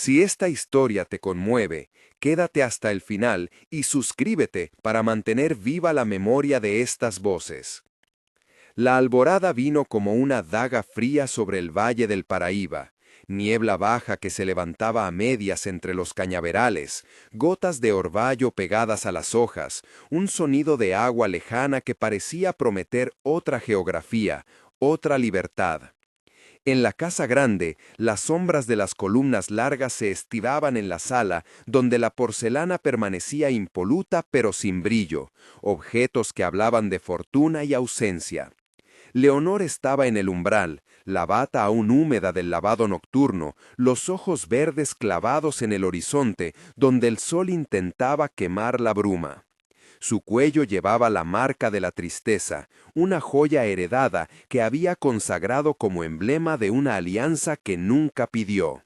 Si esta historia te conmueve, quédate hasta el final y suscríbete para mantener viva la memoria de estas voces. La alborada vino como una daga fría sobre el valle del Paraíba, niebla baja que se levantaba a medias entre los cañaverales, gotas de orvallo pegadas a las hojas, un sonido de agua lejana que parecía prometer otra geografía, otra libertad. En la casa grande, las sombras de las columnas largas se estiraban en la sala, donde la porcelana permanecía impoluta pero sin brillo, objetos que hablaban de fortuna y ausencia. Leonor estaba en el umbral, la bata aún húmeda del lavado nocturno, los ojos verdes clavados en el horizonte, donde el sol intentaba quemar la bruma. Su cuello llevaba la marca de la tristeza, una joya heredada que había consagrado como emblema de una alianza que nunca pidió.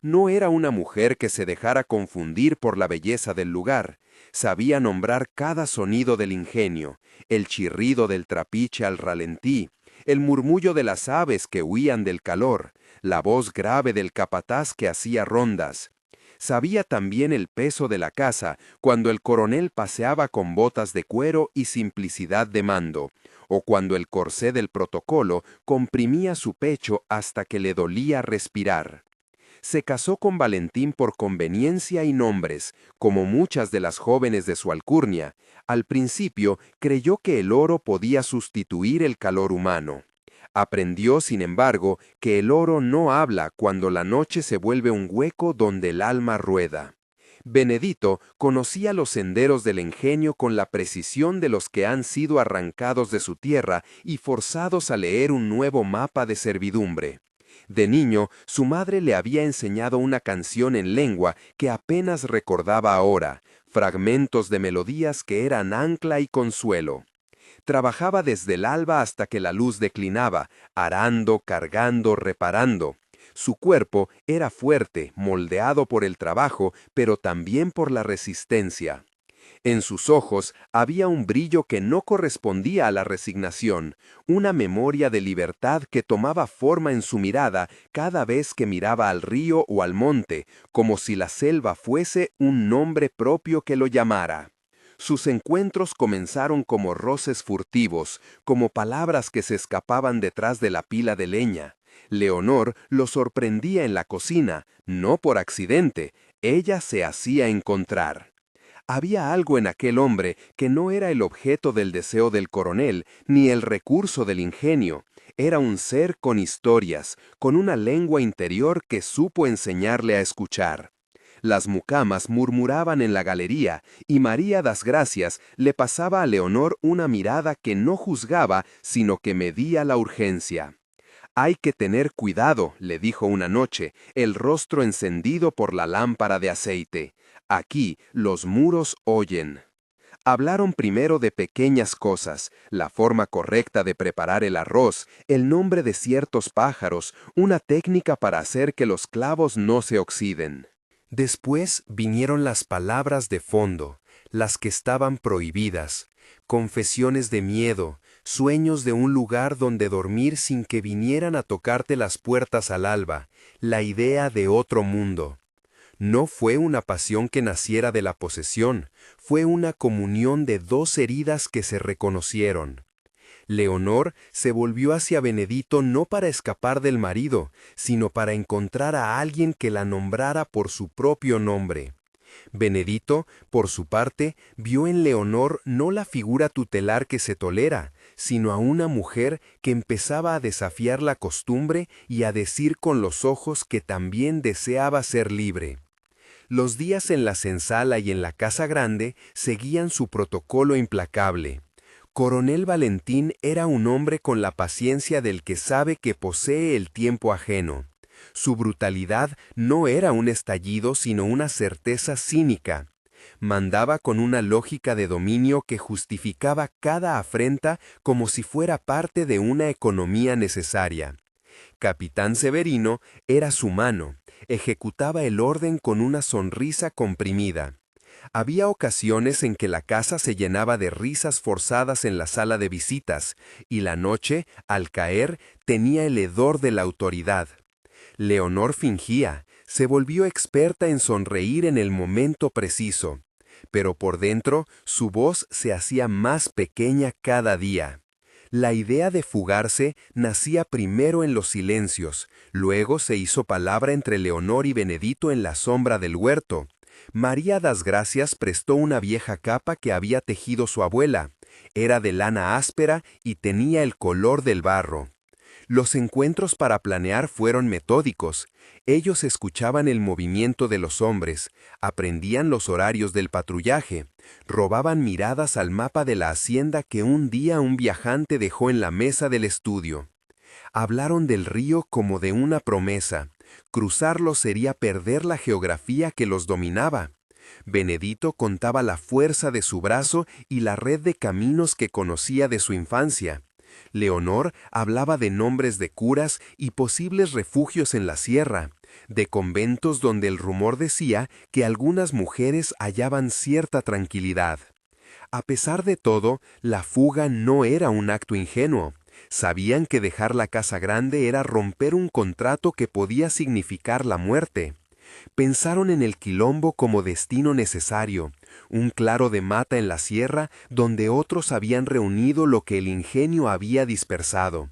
No era una mujer que se dejara confundir por la belleza del lugar. Sabía nombrar cada sonido del ingenio, el chirrido del trapiche al ralentí, el murmullo de las aves que huían del calor, la voz grave del capataz que hacía rondas. Sabía también el peso de la casa cuando el coronel paseaba con botas de cuero y simplicidad de mando, o cuando el corsé del protocolo comprimía su pecho hasta que le dolía respirar. Se casó con Valentín por conveniencia y nombres, como muchas de las jóvenes de su alcurnia. Al principio creyó que el oro podía sustituir el calor humano. Aprendió, sin embargo, que el oro no habla cuando la noche se vuelve un hueco donde el alma rueda. Benedito conocía los senderos del ingenio con la precisión de los que han sido arrancados de su tierra y forzados a leer un nuevo mapa de servidumbre. De niño, su madre le había enseñado una canción en lengua que apenas recordaba ahora, fragmentos de melodías que eran ancla y consuelo. Trabajaba desde el alba hasta que la luz declinaba, arando, cargando, reparando. Su cuerpo era fuerte, moldeado por el trabajo, pero también por la resistencia. En sus ojos había un brillo que no correspondía a la resignación, una memoria de libertad que tomaba forma en su mirada cada vez que miraba al río o al monte, como si la selva fuese un nombre propio que lo llamara. Sus encuentros comenzaron como roces furtivos, como palabras que se escapaban detrás de la pila de leña. Leonor lo sorprendía en la cocina, no por accidente, ella se hacía encontrar. Había algo en aquel hombre que no era el objeto del deseo del coronel, ni el recurso del ingenio. Era un ser con historias, con una lengua interior que supo enseñarle a escuchar. Las mucamas murmuraban en la galería, y María das Gracias le pasaba a Leonor una mirada que no juzgaba, sino que medía la urgencia. «Hay que tener cuidado», le dijo una noche, el rostro encendido por la lámpara de aceite. «Aquí los muros oyen». Hablaron primero de pequeñas cosas, la forma correcta de preparar el arroz, el nombre de ciertos pájaros, una técnica para hacer que los clavos no se oxiden. Después vinieron las palabras de fondo, las que estaban prohibidas, confesiones de miedo, sueños de un lugar donde dormir sin que vinieran a tocarte las puertas al alba, la idea de otro mundo. No fue una pasión que naciera de la posesión, fue una comunión de dos heridas que se reconocieron. Leonor se volvió hacia Benedito no para escapar del marido, sino para encontrar a alguien que la nombrara por su propio nombre. Benedito, por su parte, vio en Leonor no la figura tutelar que se tolera, sino a una mujer que empezaba a desafiar la costumbre y a decir con los ojos que también deseaba ser libre. Los días en la senzala y en la casa grande seguían su protocolo implacable. Coronel Valentín era un hombre con la paciencia del que sabe que posee el tiempo ajeno. Su brutalidad no era un estallido sino una certeza cínica. Mandaba con una lógica de dominio que justificaba cada afrenta como si fuera parte de una economía necesaria. Capitán Severino era su mano, ejecutaba el orden con una sonrisa comprimida. Había ocasiones en que la casa se llenaba de risas forzadas en la sala de visitas, y la noche, al caer, tenía el hedor de la autoridad. Leonor fingía, Se volvió experta en sonreír en el momento preciso, pero por dentro su voz se hacía más pequeña cada día. La idea de fugarse nacía primero en los silencios, luego se hizo palabra entre Leonor y Benedito en la sombra del huerto. María das Gracias prestó una vieja capa que había tejido su abuela. Era de lana áspera y tenía el color del barro. Los encuentros para planear fueron metódicos. Ellos escuchaban el movimiento de los hombres, aprendían los horarios del patrullaje, robaban miradas al mapa de la hacienda que un día un viajante dejó en la mesa del estudio. Hablaron del río como de una promesa. Cruzarlo sería perder la geografía que los dominaba. Benedito contaba la fuerza de su brazo y la red de caminos que conocía de su infancia. Leonor hablaba de nombres de curas y posibles refugios en la sierra, de conventos donde el rumor decía que algunas mujeres hallaban cierta tranquilidad. A pesar de todo, la fuga no era un acto ingenuo. Sabían que dejar la casa grande era romper un contrato que podía significar la muerte. Pensaron en el Quilombo como destino necesario, un claro de mata en la sierra donde otros habían reunido lo que el ingenio había dispersado.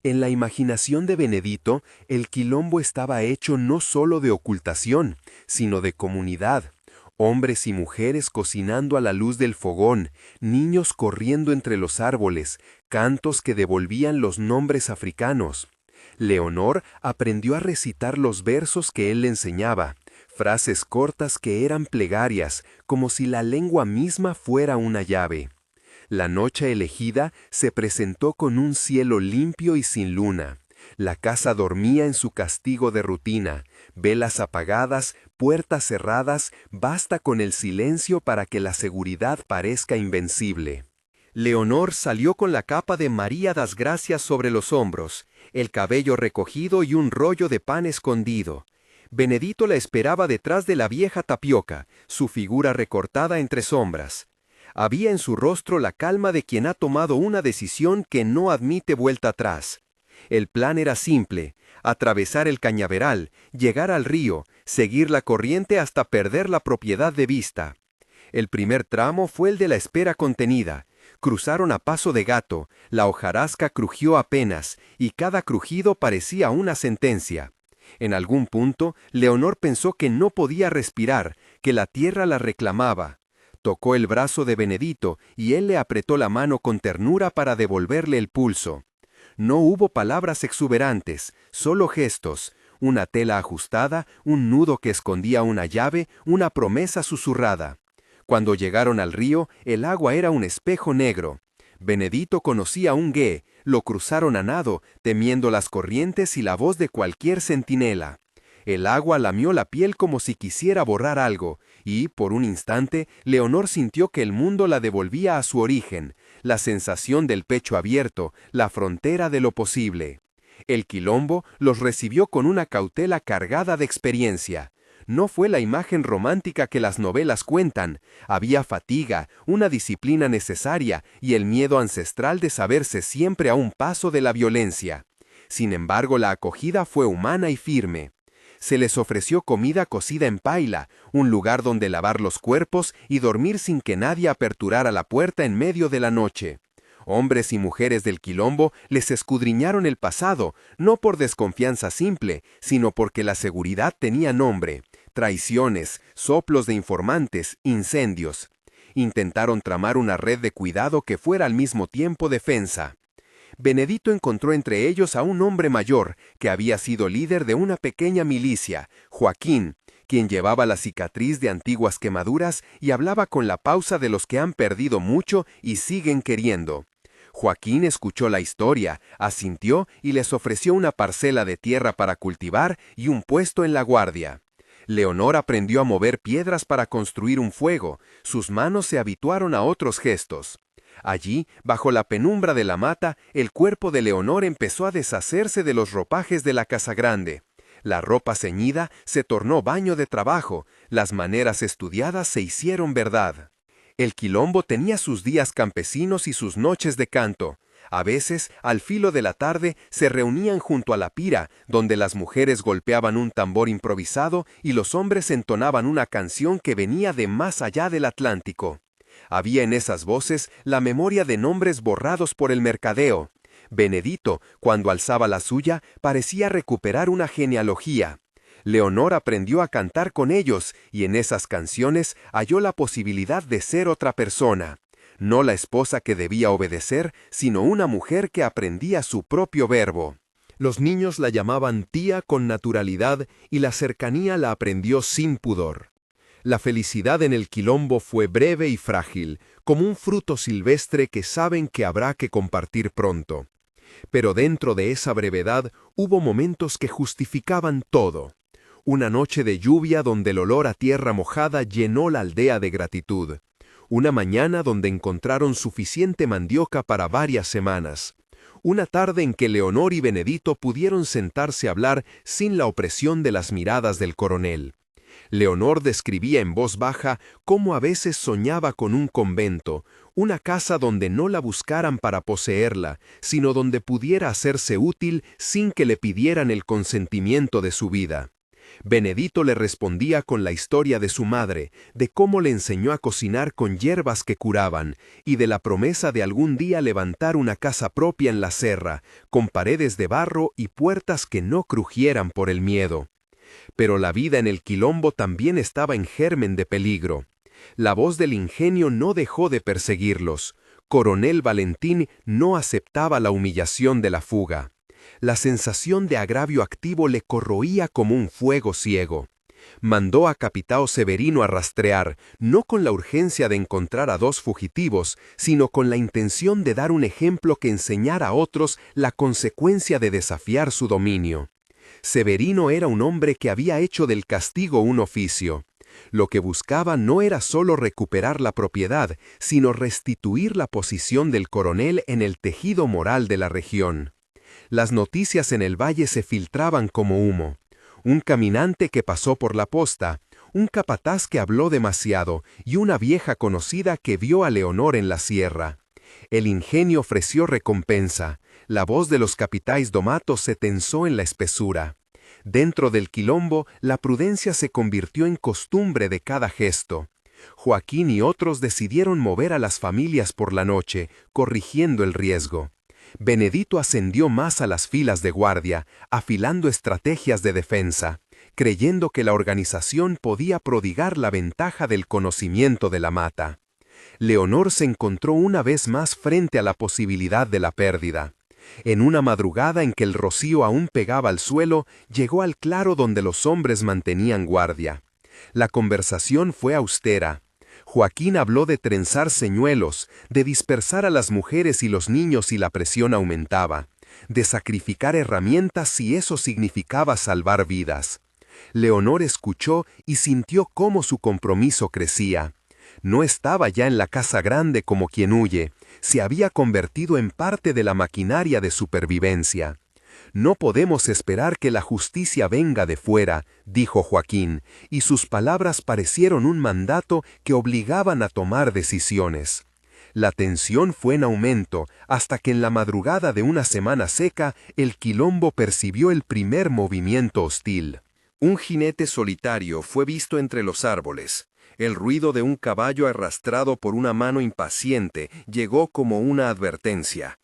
En la imaginación de Benedito, el Quilombo estaba hecho no solo de ocultación, sino de comunidad. Hombres y mujeres cocinando a la luz del fogón, niños corriendo entre los árboles, cantos que devolvían los nombres africanos. Leonor aprendió a recitar los versos que él le enseñaba, frases cortas que eran plegarias, como si la lengua misma fuera una llave. La noche elegida se presentó con un cielo limpio y sin luna. La casa dormía en su castigo de rutina, velas apagadas, puertas cerradas, basta con el silencio para que la seguridad parezca invencible. Leonor salió con la capa de María das Gracias sobre los hombros, el cabello recogido y un rollo de pan escondido. Benedito la esperaba detrás de la vieja tapioca, su figura recortada entre sombras. Había en su rostro la calma de quien ha tomado una decisión que no admite vuelta atrás. El plan era simple: atravesar el cañaveral, llegar al río, seguir la corriente hasta perder la propiedad de vista. El primer tramo fue el de la espera contenida. Cruzaron a paso de gato, la hojarasca crujió apenas, y cada crujido parecía una sentencia. En algún punto, Leonor pensó que no podía respirar, que la tierra la reclamaba. Tocó el brazo de Benedito, y él le apretó la mano con ternura para devolverle el pulso. No hubo palabras exuberantes, solo gestos, una tela ajustada, un nudo que escondía una llave, una promesa susurrada. Cuando llegaron al río, el agua era un espejo negro. Benedito conocía un gué, lo cruzaron a nado, temiendo las corrientes y la voz de cualquier centinela. El agua lamió la piel como si quisiera borrar algo, y, por un instante, Leonor sintió que el mundo la devolvía a su origen, la sensación del pecho abierto, la frontera de lo posible. El Quilombo los recibió con una cautela cargada de experiencia. No fue la imagen romántica que las novelas cuentan. Había fatiga, una disciplina necesaria y el miedo ancestral de saberse siempre a un paso de la violencia. Sin embargo, la acogida fue humana y firme. Se les ofreció comida cocida en paila, un lugar donde lavar los cuerpos y dormir sin que nadie aperturara la puerta en medio de la noche. Hombres y mujeres del Quilombo les escudriñaron el pasado, no por desconfianza simple, sino porque la seguridad tenía nombre. Traiciones, soplos de informantes, incendios. Intentaron tramar una red de cuidado que fuera al mismo tiempo defensa. Benedito encontró entre ellos a un hombre mayor, que había sido líder de una pequeña milicia, Joaquín, quien llevaba la cicatriz de antiguas quemaduras y hablaba con la pausa de los que han perdido mucho y siguen queriendo. Joaquín escuchó la historia, asintió y les ofreció una parcela de tierra para cultivar y un puesto en la guardia. Leonor aprendió a mover piedras para construir un fuego, sus manos se habituaron a otros gestos. Allí, bajo la penumbra de la mata, el cuerpo de Leonor empezó a deshacerse de los ropajes de la casa grande. La ropa ceñida se tornó baño de trabajo, las maneras estudiadas se hicieron verdad. El Quilombo tenía sus días campesinos y sus noches de canto. A veces, al filo de la tarde, se reunían junto a la pira, donde las mujeres golpeaban un tambor improvisado y los hombres entonaban una canción que venía de más allá del Atlántico. Había en esas voces la memoria de nombres borrados por el mercadeo. Benedito, cuando alzaba la suya, parecía recuperar una genealogía. Leonor aprendió a cantar con ellos y en esas canciones halló la posibilidad de ser otra persona. No la esposa que debía obedecer, sino una mujer que aprendía su propio verbo. Los niños la llamaban tía con naturalidad y la cercanía la aprendió sin pudor. La felicidad en el Quilombo fue breve y frágil, como un fruto silvestre que saben que habrá que compartir pronto. Pero dentro de esa brevedad hubo momentos que justificaban todo. Una noche de lluvia donde el olor a tierra mojada llenó la aldea de gratitud. Una mañana donde encontraron suficiente mandioca para varias semanas. Una tarde en que Leonor y Benedito pudieron sentarse a hablar sin la opresión de las miradas del coronel. Leonor describía en voz baja cómo a veces soñaba con un convento, una casa donde no la buscaran para poseerla, sino donde pudiera hacerse útil sin que le pidieran el consentimiento de su vida. Benedito le respondía con la historia de su madre, de cómo le enseñó a cocinar con hierbas que curaban, y de la promesa de algún día levantar una casa propia en la serra, con paredes de barro y puertas que no crujieran por el miedo. Pero la vida en el Quilombo también estaba en germen de peligro. La voz del ingenio no dejó de perseguirlos. Coronel Valentín no aceptaba la humillación de la fuga. La sensación de agravio activo le corroía como un fuego ciego. Mandó a Capitao Severino a rastrear, no con la urgencia de encontrar a dos fugitivos, sino con la intención de dar un ejemplo que enseñara a otros la consecuencia de desafiar su dominio. Severino era un hombre que había hecho del castigo un oficio. Lo que buscaba no era solo recuperar la propiedad, sino restituir la posición del coronel en el tejido moral de la región. Las noticias en el valle se filtraban como humo. Un caminante que pasó por la posta, un capataz que habló demasiado y una vieja conocida que vio a Leonor en la sierra. El ingenio ofreció recompensa. La voz de los capitáis domatos se tensó en la espesura. Dentro del Quilombo, la prudencia se convirtió en costumbre de cada gesto. Joaquín y otros decidieron mover a las familias por la noche, corrigiendo el riesgo. Benedito ascendió más a las filas de guardia, afilando estrategias de defensa, creyendo que la organización podía prodigar la ventaja del conocimiento de la mata. Leonor se encontró una vez más frente a la posibilidad de la pérdida. En una madrugada en que el rocío aún pegaba al suelo, llegó al claro donde los hombres mantenían guardia. La conversación fue austera. Joaquín habló de trenzar señuelos, de dispersar a las mujeres y los niños si la presión aumentaba, de sacrificar herramientas si eso significaba salvar vidas. Leonor escuchó y sintió cómo su compromiso crecía. No estaba ya en la casa grande como quien huye, se había convertido en parte de la maquinaria de supervivencia. No podemos esperar que la justicia venga de fuera, dijo Joaquín, y sus palabras parecieron un mandato que obligaban a tomar decisiones. La tensión fue en aumento, hasta que en la madrugada de una semana seca, el Quilombo percibió el primer movimiento hostil. Un jinete solitario fue visto entre los árboles. El ruido de un caballo arrastrado por una mano impaciente llegó como una advertencia.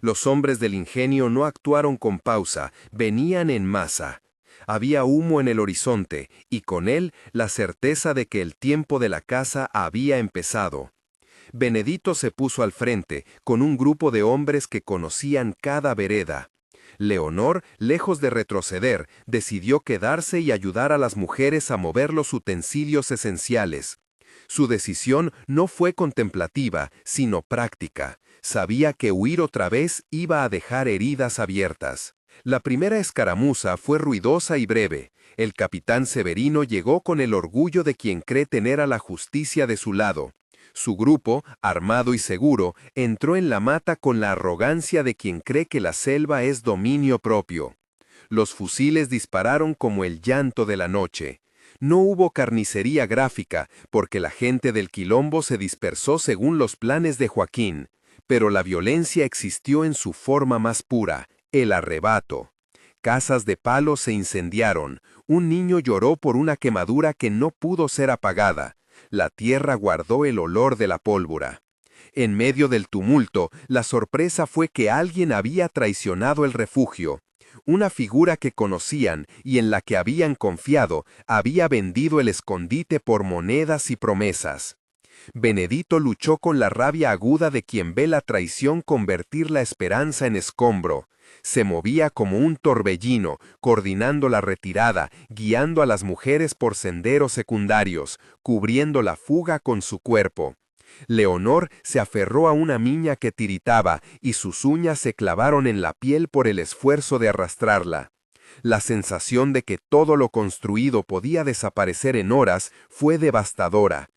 Los hombres del ingenio no actuaron con pausa, venían en masa. Había humo en el horizonte, y con él la certeza de que el tiempo de la caza había empezado. Benedito se puso al frente, con un grupo de hombres que conocían cada vereda. Leonor, lejos de retroceder, decidió quedarse y ayudar a las mujeres a mover los utensilios esenciales. Su decisión no fue contemplativa, sino práctica. Sabía que huir otra vez iba a dejar heridas abiertas. La primera escaramuza fue ruidosa y breve. El capitán Severino llegó con el orgullo de quien cree tener a la justicia de su lado. Su grupo, armado y seguro, entró en la mata con la arrogancia de quien cree que la selva es dominio propio. Los fusiles dispararon como el llanto de la noche. No hubo carnicería gráfica, porque la gente del Quilombo se dispersó según los planes de Joaquín. Pero la violencia existió en su forma más pura, el arrebato. Casas de palo se incendiaron, un niño lloró por una quemadura que no pudo ser apagada, la tierra guardó el olor de la pólvora. En medio del tumulto, la sorpresa fue que alguien había traicionado el refugio. Una figura que conocían y en la que habían confiado, había vendido el escondite por monedas y promesas. Benedito luchó con la rabia aguda de quien ve la traición convertir la esperanza en escombro. Se movía como un torbellino, coordinando la retirada, guiando a las mujeres por senderos secundarios, cubriendo la fuga con su cuerpo. Leonor se aferró a una niña que tiritaba y sus uñas se clavaron en la piel por el esfuerzo de arrastrarla. La sensación de que todo lo construido podía desaparecer en horas fue devastadora.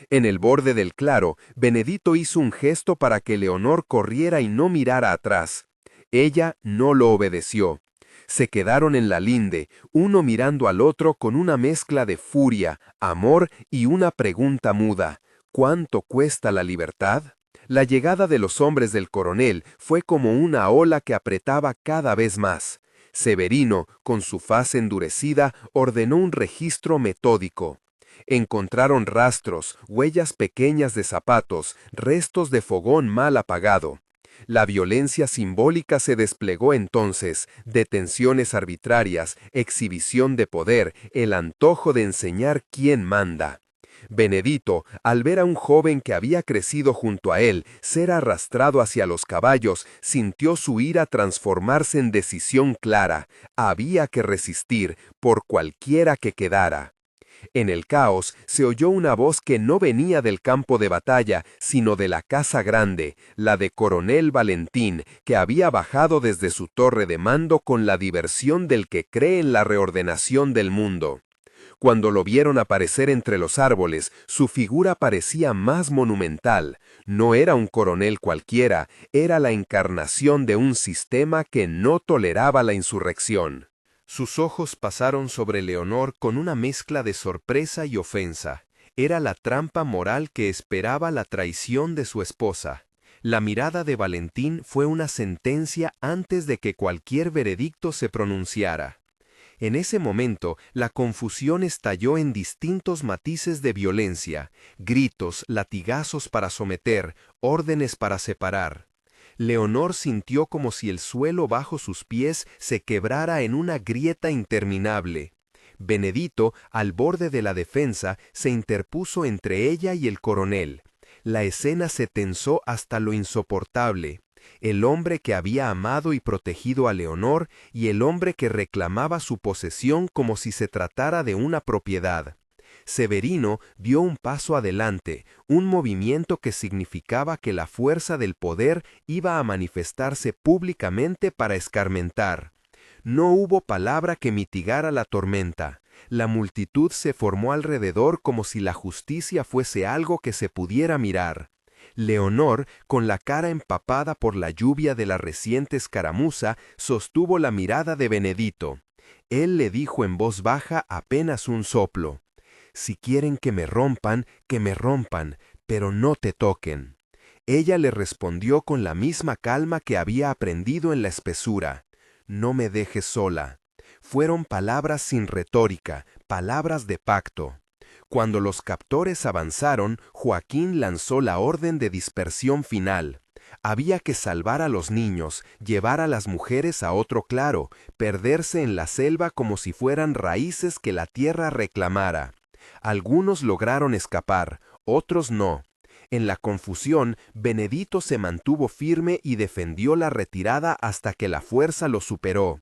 En el borde del claro, Benedito hizo un gesto para que Leonor corriera y no mirara atrás. Ella no lo obedeció. Se quedaron en la linde, uno mirando al otro con una mezcla de furia, amor y una pregunta muda. ¿Cuánto cuesta la libertad? La llegada de los hombres del coronel fue como una ola que apretaba cada vez más. Severino, con su faz endurecida, ordenó un registro metódico. Encontraron rastros, huellas pequeñas de zapatos, restos de fogón mal apagado. La violencia simbólica se desplegó entonces, detenciones arbitrarias, exhibición de poder, el antojo de enseñar quién manda. Benedito, al ver a un joven que había crecido junto a él ser arrastrado hacia los caballos, sintió su ira transformarse en decisión clara. Había que resistir, por cualquiera que quedara. En el caos se oyó una voz que no venía del campo de batalla, sino de la casa grande, la de Coronel Valentín, que había bajado desde su torre de mando con la diversión del que cree en la reordenación del mundo. Cuando lo vieron aparecer entre los árboles, su figura parecía más monumental. No era un coronel cualquiera, era la encarnación de un sistema que no toleraba la insurrección. Sus ojos pasaron sobre Leonor con una mezcla de sorpresa y ofensa. Era la trampa moral que esperaba la traición de su esposa. La mirada de Valentín fue una sentencia antes de que cualquier veredicto se pronunciara. En ese momento, la confusión estalló en distintos matices de violencia, gritos, latigazos para someter, órdenes para separar. Leonor sintió como si el suelo bajo sus pies se quebrara en una grieta interminable. Benedito, al borde de la defensa, se interpuso entre ella y el coronel. La escena se tensó hasta lo insoportable. El hombre que había amado y protegido a Leonor y el hombre que reclamaba su posesión como si se tratara de una propiedad. Severino dio un paso adelante, un movimiento que significaba que la fuerza del poder iba a manifestarse públicamente para escarmentar. No hubo palabra que mitigara la tormenta. La multitud se formó alrededor como si la justicia fuese algo que se pudiera mirar. Leonor, con la cara empapada por la lluvia de la reciente escaramuza, sostuvo la mirada de Benedito. Él le dijo en voz baja apenas un soplo: «Si quieren que me rompan, pero no te toquen». Ella le respondió con la misma calma que había aprendido en la espesura: «No me dejes sola». Fueron palabras sin retórica, palabras de pacto. Cuando los captores avanzaron, Joaquín lanzó la orden de dispersión final. Había que salvar a los niños, llevar a las mujeres a otro claro, perderse en la selva como si fueran raíces que la tierra reclamara. Algunos lograron escapar, otros no. En la confusión, Benedito se mantuvo firme y defendió la retirada hasta que la fuerza lo superó.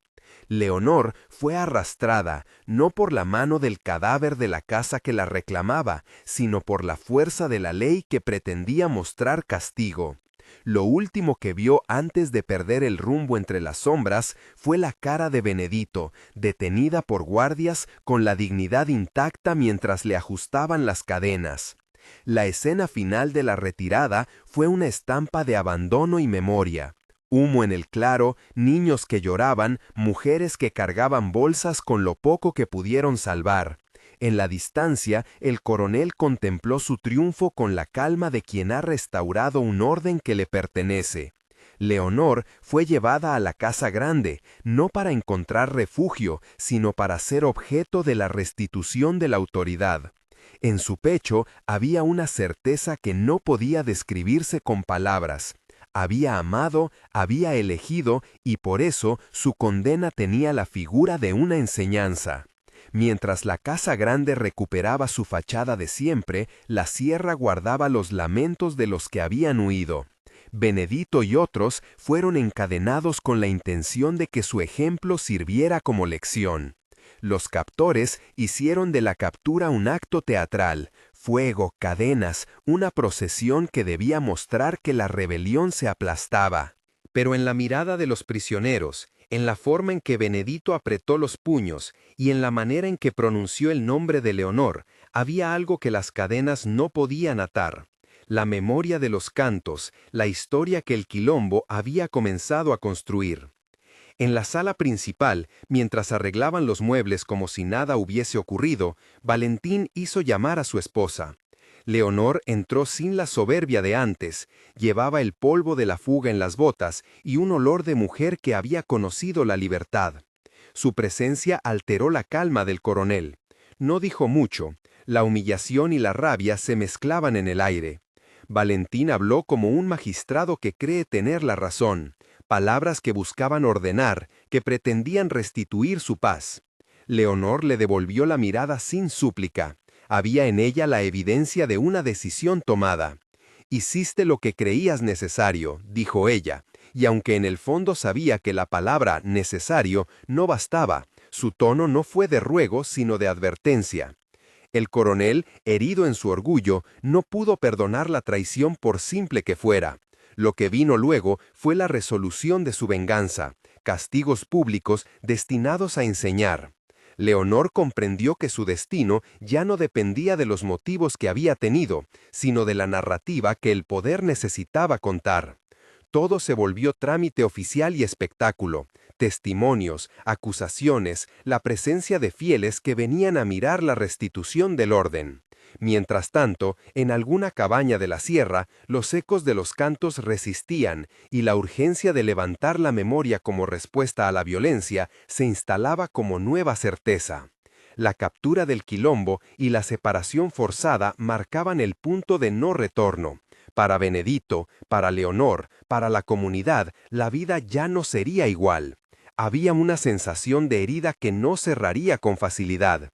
Leonor fue arrastrada, no por la mano del cadáver de la casa que la reclamaba, sino por la fuerza de la ley que pretendía mostrar castigo. Lo último que vio antes de perder el rumbo entre las sombras fue la cara de Benedito, detenida por guardias con la dignidad intacta mientras le ajustaban las cadenas. La escena final de la retirada fue una estampa de abandono y memoria. Humo en el claro, niños que lloraban, mujeres que cargaban bolsas con lo poco que pudieron salvar. En la distancia, el coronel contempló su triunfo con la calma de quien ha restaurado un orden que le pertenece. Leonor fue llevada a la casa grande, no para encontrar refugio, sino para ser objeto de la restitución de la autoridad. En su pecho había una certeza que no podía describirse con palabras. Había amado, había elegido, y por eso su condena tenía la figura de una enseñanza. Mientras la casa grande recuperaba su fachada de siempre, la sierra guardaba los lamentos de los que habían huido. Benedito y otros fueron encadenados con la intención de que su ejemplo sirviera como lección. Los captores hicieron de la captura un acto teatral, fuego, cadenas, una procesión que debía mostrar que la rebelión se aplastaba. Pero en la mirada de los prisioneros, en la forma en que Benedito apretó los puños y en la manera en que pronunció el nombre de Leonor, había algo que las cadenas no podían atar. La memoria de los cantos, la historia que el Quilombo había comenzado a construir. En la sala principal, mientras arreglaban los muebles como si nada hubiese ocurrido, Valentín hizo llamar a su esposa. Leonor entró sin la soberbia de antes, llevaba el polvo de la fuga en las botas y un olor de mujer que había conocido la libertad. Su presencia alteró la calma del coronel. No dijo mucho, la humillación y la rabia se mezclaban en el aire. Valentín habló como un magistrado que cree tener la razón, palabras que buscaban ordenar, que pretendían restituir su paz. Leonor le devolvió la mirada sin súplica. Había en ella la evidencia de una decisión tomada. «Hiciste lo que creías necesario», dijo ella, y aunque en el fondo sabía que la palabra «necesario» no bastaba, su tono no fue de ruego sino de advertencia. El coronel, herido en su orgullo, no pudo perdonar la traición por simple que fuera. Lo que vino luego fue la resolución de su venganza, castigos públicos destinados a enseñar. Leonor comprendió que su destino ya no dependía de los motivos que había tenido, sino de la narrativa que el poder necesitaba contar. Todo se volvió trámite oficial y espectáculo, testimonios, acusaciones, la presencia de fieles que venían a mirar la restitución del orden. Mientras tanto, en alguna cabaña de la sierra, los ecos de los cantos resistían y la urgencia de levantar la memoria como respuesta a la violencia se instalaba como nueva certeza. La captura del Quilombo y la separación forzada marcaban el punto de no retorno. Para Benedito, para Leonor, para la comunidad, la vida ya no sería igual. Había una sensación de herida que no cerraría con facilidad.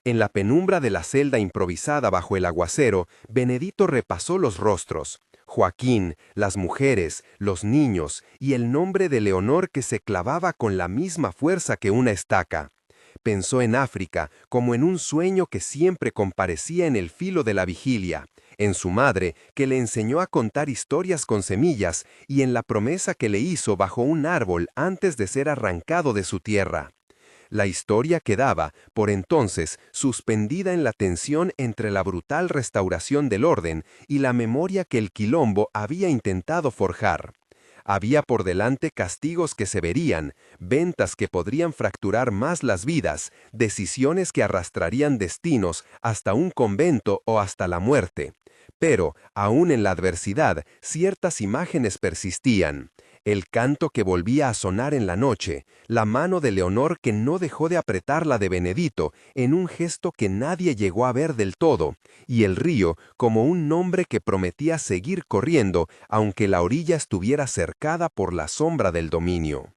En la penumbra de la celda improvisada bajo el aguacero, Benedito repasó los rostros. Joaquín, las mujeres, los niños y el nombre de Leonor que se clavaba con la misma fuerza que una estaca. Pensó en África como en un sueño que siempre comparecía en el filo de la vigilia, en su madre que le enseñó a contar historias con semillas y en la promesa que le hizo bajo un árbol antes de ser arrancado de su tierra. La historia quedaba, por entonces, suspendida en la tensión entre la brutal restauración del orden y la memoria que el Quilombo había intentado forjar. Había por delante castigos que se verían, ventas que podrían fracturar más las vidas, decisiones que arrastrarían destinos hasta un convento o hasta la muerte. Pero, aún en la adversidad, ciertas imágenes persistían. El canto que volvía a sonar en la noche, la mano de Leonor que no dejó de apretar la de Benedito en un gesto que nadie llegó a ver del todo, y el río como un nombre que prometía seguir corriendo aunque la orilla estuviera cercada por la sombra del dominio.